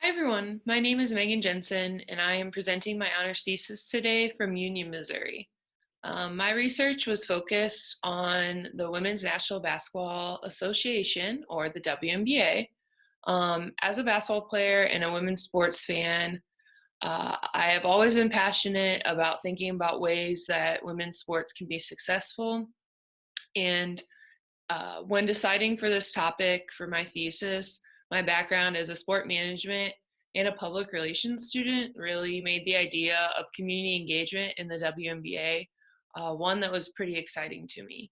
Hi everyone, my name is Megan Jensen and I am presenting my honors thesis today from Union, Missouri. My research was focused on the Women's National Basketball Association, or the WNBA. As a basketball player and a women's sports fan, I have always been passionate about thinking about ways that women's sports can be successful. And when deciding for this topic for my thesis, my background as a sport management and a public relations student really made the idea of community engagement in the WNBA one that was pretty exciting to me.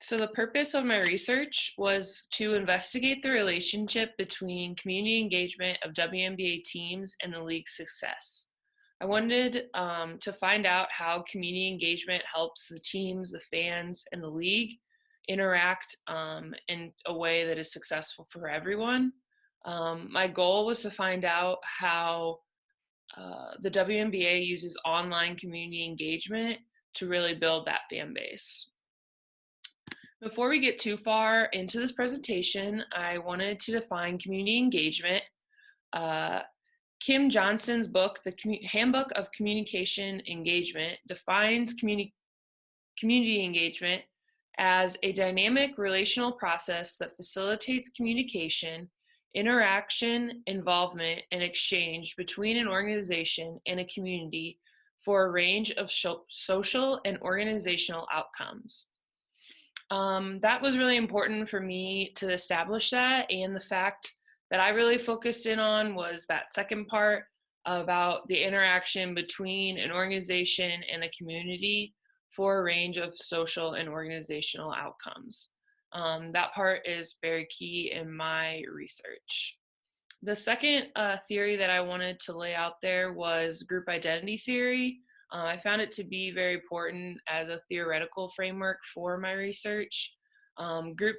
So the purpose of my research was to investigate the relationship between community engagement of WNBA teams and the league's success. I wanted to find out how community engagement helps the teams, the fans, and the league interact in a way that is successful for everyone. My goal was to find out how the WNBA uses online community engagement to really build that fan base. Before we get too far into this presentation, I wanted to define community engagement. Kim Johnson's book, The Handbook of Communication Engagement, defines community engagement as a dynamic relational process that facilitates communication, interaction, involvement, and exchange between an organization and a community for a range of social and organizational outcomes. That was really important for me to establish that, and the fact that I really focused in on was that second part about the interaction between an organization and a community for a range of social and organizational outcomes. That part is very key in my research. The second theory that I wanted to lay out there was group identity theory. I found it to be very important as a theoretical framework for my research. Group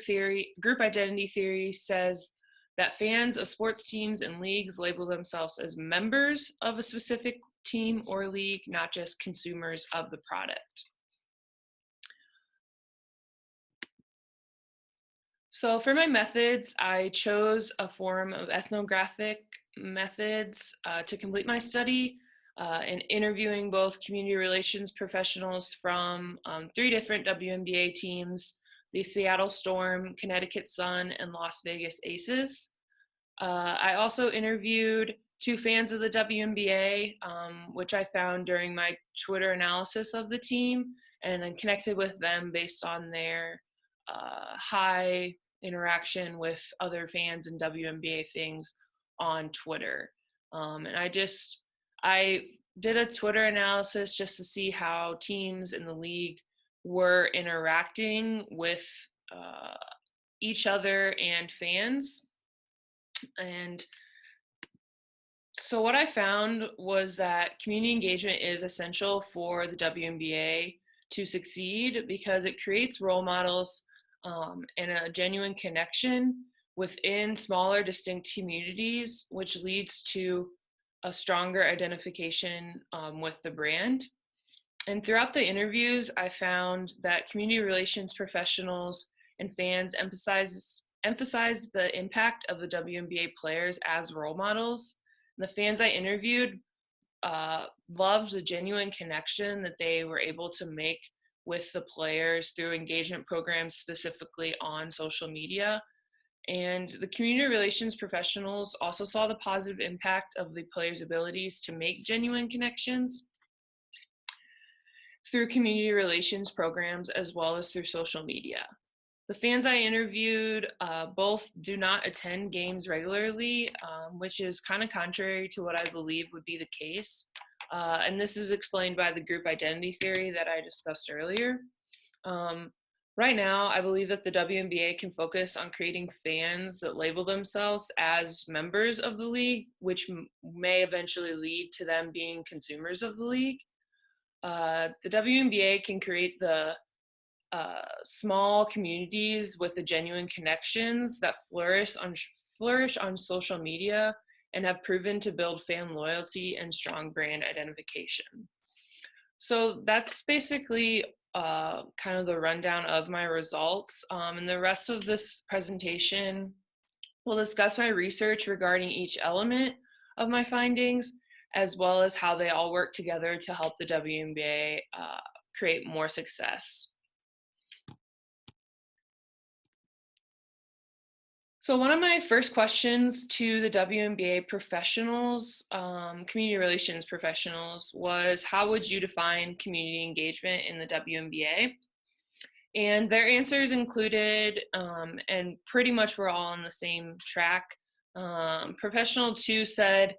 identity theory says that fans of sports teams and leagues label themselves as members of a specific team or league, not just consumers of the product. So for my methods, I chose a form of ethnographic methods to complete my study and interviewing both community relations professionals from 3 different WNBA teams, the Seattle Storm, Connecticut Sun, and Las Vegas Aces. I also interviewed 2 fans of the WNBA, which I found during my Twitter analysis of the team, and then connected with them based on their high interaction with other fans and WNBA things on Twitter. And I did a Twitter analysis just to see how teams in the league were interacting with each other and fans. And so what I found was that community engagement is essential for the WNBA to succeed because it creates role models and a genuine connection within smaller, distinct communities, which leads to a stronger identification with the brand. And throughout the interviews, I found that community relations professionals and fans emphasized the impact of the WNBA players as role models. And the fans I interviewed loved the genuine connection that they were able to make with the players through engagement programs specifically on social media. And the community relations professionals also saw the positive impact of the players' abilities to make genuine connections through community relations programs as well as through social media. The fans I interviewed both do not attend games regularly, which is kind of contrary to what I believe would be the case. And this is explained by the group identity theory that I discussed earlier. Right now, I believe that the WNBA can focus on creating fans that label themselves as members of the league, which may eventually lead to them being consumers of the league. The WNBA can create the small communities with the genuine connections that flourish on social media and have proven to build fan loyalty and strong brand identification. So that's basically kind of the rundown of my results. And the rest of this presentation We'll discuss my research regarding each element of my findings, as well as how they all work together to help the WNBA create more success. So one of my first questions to the WNBA professionals, community relations professionals, was how would you define community engagement in the WNBA? And their answers included, and pretty much we're all on the same track. Professional 2 said,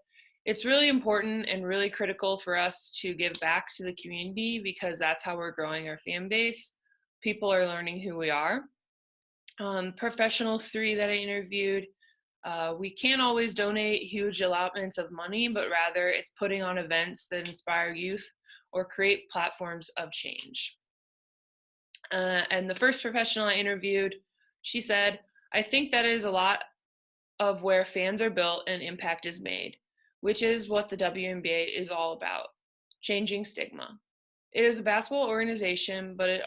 it's really important and really critical for us to give back to the community because that's how we're growing our fan base. People are learning who we are. Professional 3 that I interviewed, we can't always donate huge allotments of money, but rather it's putting on events that inspire youth or create platforms of change. And the first professional I interviewed, she said, I think that is a lot of where fans are built and impact is made, which is what the WNBA is all about, changing stigma. It is a basketball organization, but it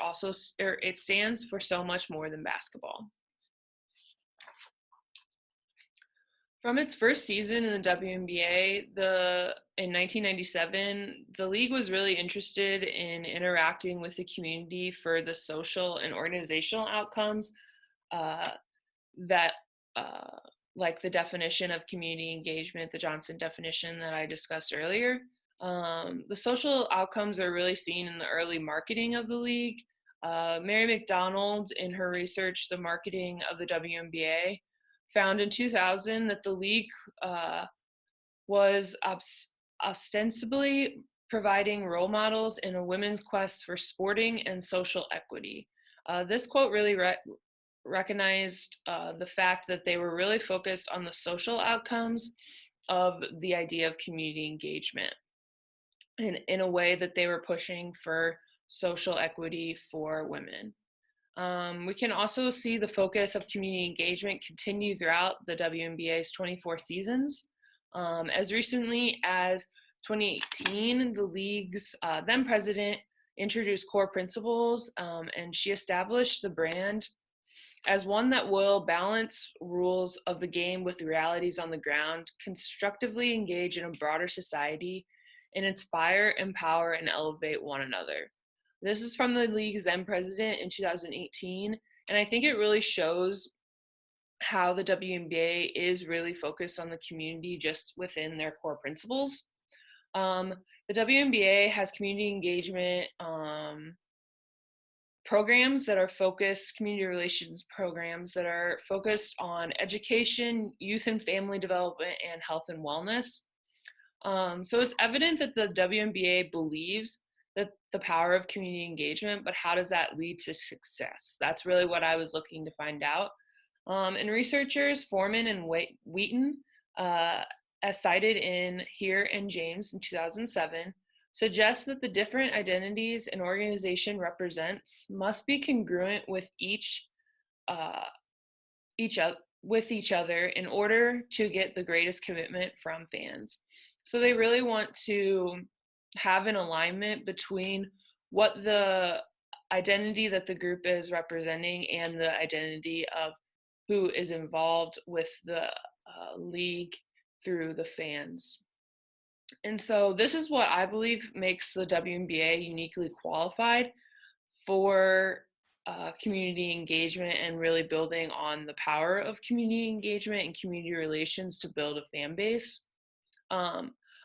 stands for so much more than basketball. From its first season in the WNBA, in 1997, the league was really interested in interacting with the community for the social and organizational outcomes that, like the definition of community engagement, the Johnson definition that I discussed earlier. The social outcomes are really seen in the early marketing of the league. Mary McDonald, in her research, The Marketing of the WNBA, found in 2000 that the league was ostensibly providing role models in a women's quest for sporting and social equity. This quote really recognized the fact that they were really focused on the social outcomes of the idea of community engagement in a way that they were pushing for social equity for women. We can also see the focus of community engagement continue throughout the WNBA's 24 seasons. As recently as 2018, the league's then president introduced core principles, and she established the brand as one that will balance rules of the game with the realities on the ground, constructively engage in a broader society, and inspire, empower, and elevate one another. This is from the league's then president in 2018, and I think it really shows how the WNBA is really focused on the community just within their core principles. The WNBA has community engagement programs that are focused, community relations programs that are focused on education, youth and family development, and health and wellness. So it's evident that the WNBA believes that the power of community engagement, but how does that lead to success? That's really what I was looking to find out. And researchers Foreman and Wheaton, as cited in Here and James in 2007, suggest that the different identities an organization represents must be congruent with each other in order to get the greatest commitment from fans. So they really want to have an alignment between what the identity that the group is representing and the identity of who is involved with the league through the fans. And so this is what I believe makes the WNBA uniquely qualified for community engagement and really building on the power of community engagement and community relations to build a fan base.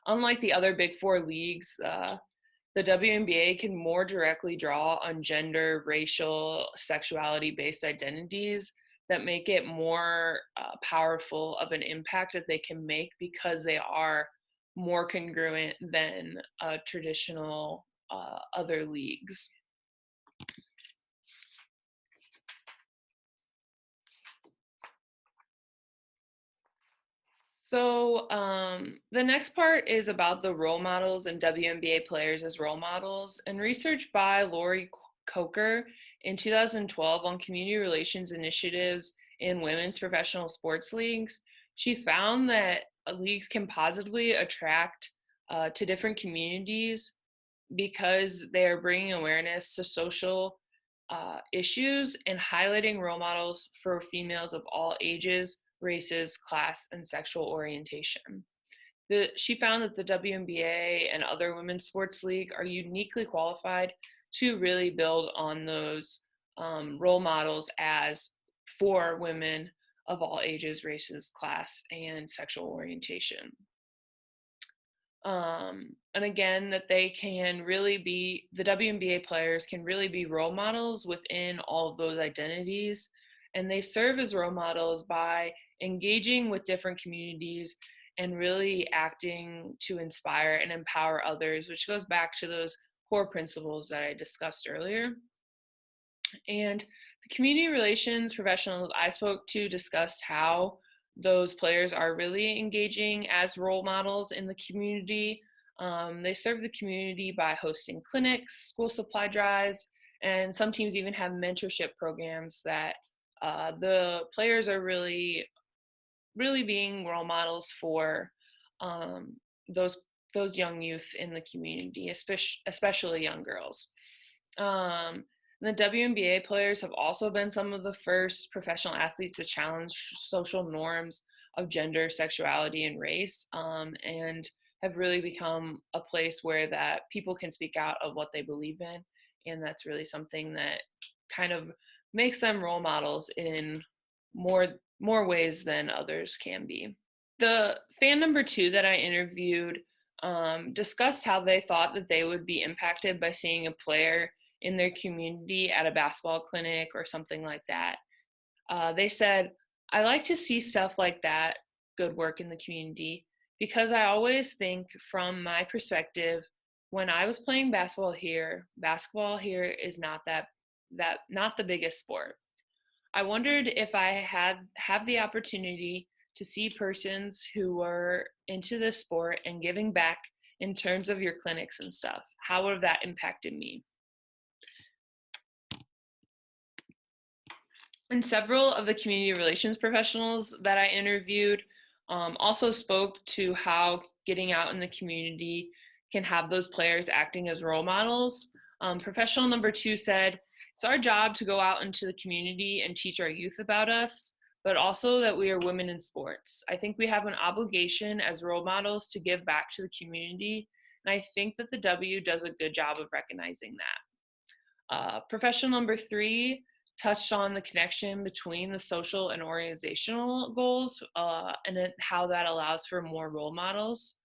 Unlike the other Big Four leagues, the WNBA can more directly draw on gender, racial, sexuality-based identities that make it more powerful of an impact that they can make because they are more congruent than traditional other leagues. So the next part is about the role models and WNBA players as role models. And research by Lori Coker in 2012 on community relations initiatives in women's professional sports leagues, she found that leagues can positively attract to different communities because they are bringing awareness to social issues and highlighting role models for females of all ages, races, class, and sexual orientation. She found that the WNBA and other women's sports league are uniquely qualified to really build on those role models as for women of all ages, races, class, and sexual orientation. And again, that they can really be, the WNBA players can really be role models within all of those identities. And they serve as role models by engaging with different communities and really acting to inspire and empower others, which goes back to those core principles that I discussed earlier. And the community relations professionals I spoke to discussed how those players are really engaging as role models in the community. They serve the community by hosting clinics, school supply drives, and some teams even have mentorship programs that the players are really being role models for those young youth in the community, especially young girls. The WNBA players have also been some of the first professional athletes to challenge social norms of gender, sexuality, and race, and have really become a place where that people can speak out of what they believe in, and that's really something that kind of makes them role models in more ways than others can be. The fan number 2 that I interviewed discussed how they thought that they would be impacted by seeing a player in their community at a basketball clinic or something like that. They said, I like to see stuff like that, good work in the community, because I always think from my perspective, when I was playing basketball here is not not the biggest sport. I wondered if I have the opportunity to see persons who were into this sport and giving back in terms of your clinics and stuff. How would have that impacted me? And several of the community relations professionals that I interviewed also spoke to how getting out in the community can have those players acting as role models. Professional number 2 said, it's our job to go out into the community and teach our youth about us, but also that we are women in sports. I think we have an obligation as role models to give back to the community, and I think that the W does a good job of recognizing that. Professional number 3 touched on the connection between the social and organizational goals and how that allows for more role models.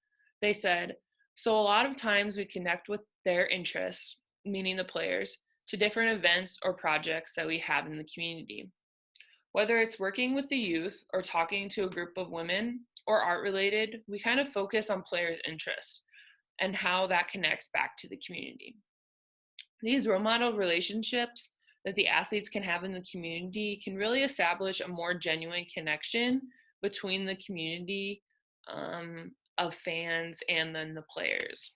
They said, so a lot of times we connect with their interests, meaning the players, to different events or projects that we have in the community. Whether it's working with the youth or talking to a group of women or art related, we kind of focus on players' interests and how that connects back to the community. These role model relationships that the athletes can have in the community can really establish a more genuine connection between the community of fans and then the players.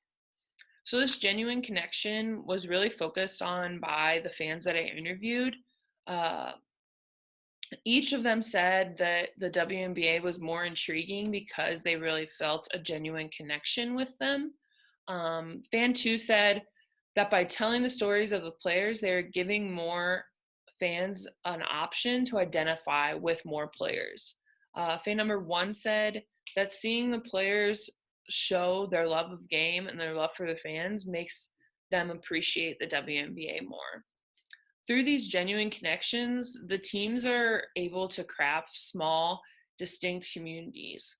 So this genuine connection was really focused on by the fans that I interviewed. Each of them said that the WNBA was more intriguing because they really felt a genuine connection with them. Fan 2 said that by telling the stories of the players, they're giving more fans an option to identify with more players. Fan number 1 said that seeing the players show their love of game and their love for the fans makes them appreciate the WNBA more. Through these genuine connections, the teams are able to craft small, distinct communities.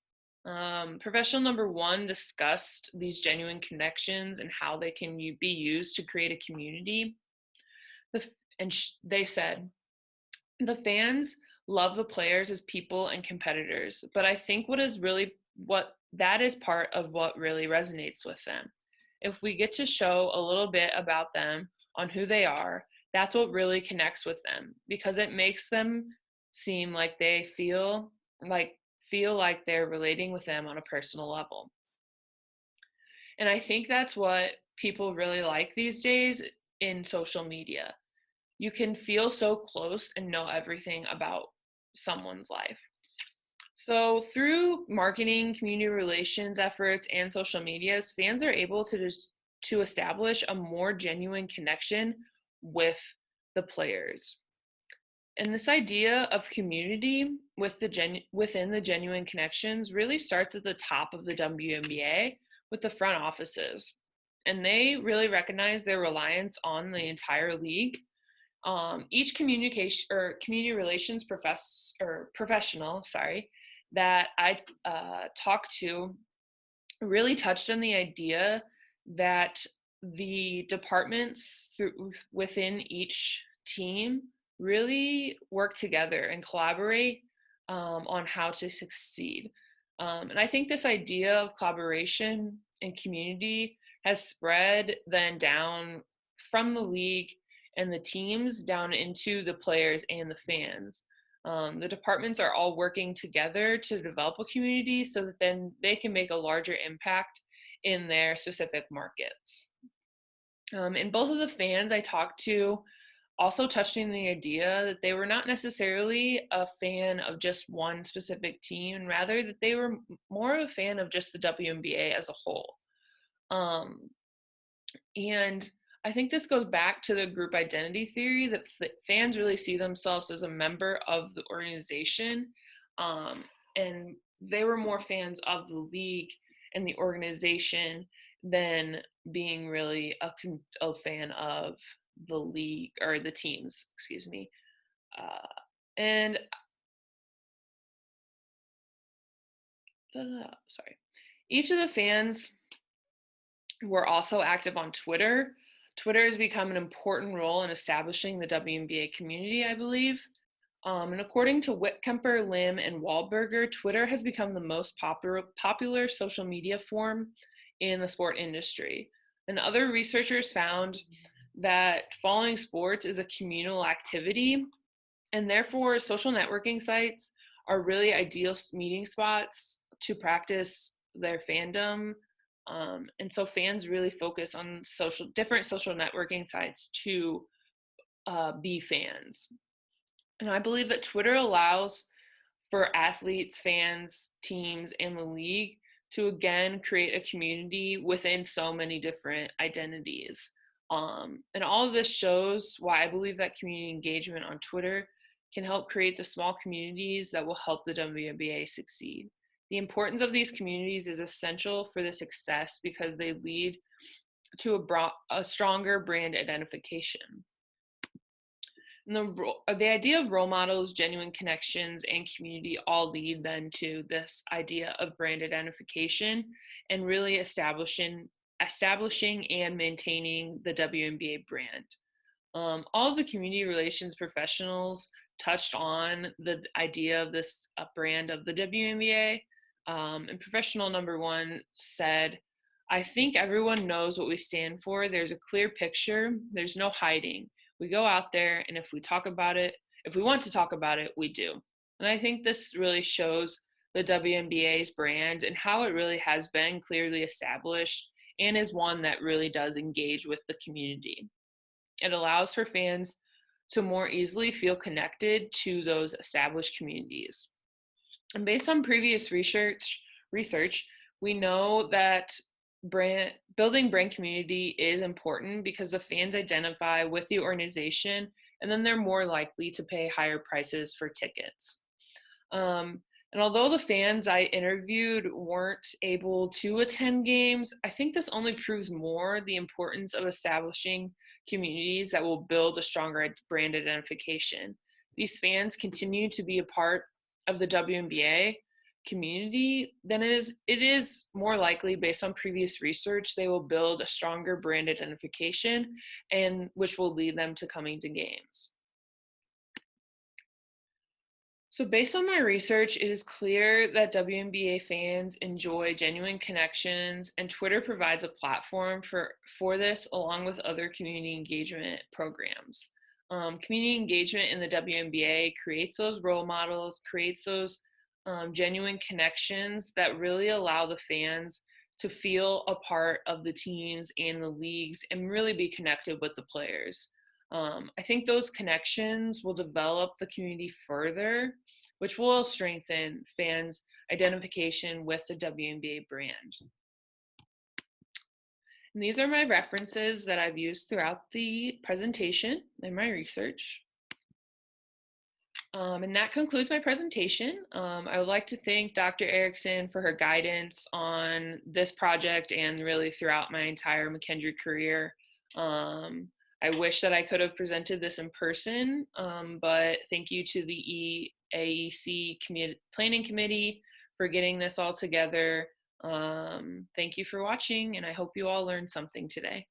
Professional number 1 discussed these genuine connections and how they can be used to create a community. They said, the fans love the players as people and competitors, but I think that is part of what really resonates with them. If we get to show a little bit about them on who they are, that's what really connects with them, because it makes them seem like they feel like they're relating with them on a personal level. And I think that's what people really like these days in social media. You can feel so close and know everything about someone's life. So through marketing, community relations efforts, and social medias, fans are able to establish a more genuine connection with the players. And this idea of community within the genuine connections really starts at the top of the WNBA with the front offices. And they really recognize their reliance on the entire league. Each communication or community relations professional, that I talked to really touched on the idea that the departments within each team really work together and collaborate on how to succeed. And I think this idea of collaboration and community has spread then down from the league and the teams down into the players and the fans. The departments are all working together to develop a community so that then they can make a larger impact in their specific markets. And both of the fans I talked to also touched on the idea that they were not necessarily a fan of just one specific team, and rather that they were more of a fan of just the WNBA as a whole. And I think this goes back to the group identity theory that fans really see themselves as a member of the organization. And they were more fans of the league and the organization than being really a fan of the league or the teams, excuse me. And sorry, each of the fans were also active on Twitter. Twitter has become an important role in establishing the WNBA community, I believe. And according to Whitkemper, Lim, and Wahlberger, Twitter has become the most popular social media form in the sport industry. And other researchers found that following sports is a communal activity, and therefore social networking sites are really ideal meeting spots to practice their fandom. And so fans really focus on different social networking sites to be fans. And I believe that Twitter allows for athletes, fans, teams, and the league to again create a community within so many different identities. And all of this shows why I believe that community engagement on Twitter can help create the small communities that will help the WNBA succeed. The importance of these communities is essential for the success because they lead to a stronger brand identification. And the idea of role models, genuine connections, and community all lead then to this idea of brand identification and really establishing and maintaining the WNBA brand. All of the community relations professionals touched on the idea of this brand of the WNBA. And professional number one said, I think everyone knows what we stand for. There's a clear picture. There's no hiding. We go out there, and if we want to talk about it, we do. And I think this really shows the WNBA's brand and how it really has been clearly established and is one that really does engage with the community. It allows for fans to more easily feel connected to those established communities. And based on previous research, we know that building brand community is important because the fans identify with the organization and then they're more likely to pay higher prices for tickets. And although the fans I interviewed weren't able to attend games, I think this only proves more the importance of establishing communities that will build a stronger brand identification. These fans continue to be a part of the WNBA community, then it is more likely, based on previous research, they will build a stronger brand identification, and which will lead them to coming to games. So based on my research, it is clear that WNBA fans enjoy genuine connections, and Twitter provides a platform for this, along with other community engagement programs. Community engagement in the WNBA creates those role models, creates those genuine connections that really allow the fans to feel a part of the teams and the leagues and really be connected with the players. I think those connections will develop the community further, which will strengthen fans' identification with the WNBA brand. And these are my references that I've used throughout the presentation and my research. And that concludes my presentation. I would like to thank Dr. Erickson for her guidance on this project and really throughout my entire McKendree career. Um, I wish that I could have presented this in person, but thank you to the eAEC Planning Committee for getting this all together. Thank you for watching, and I hope you all learned something today.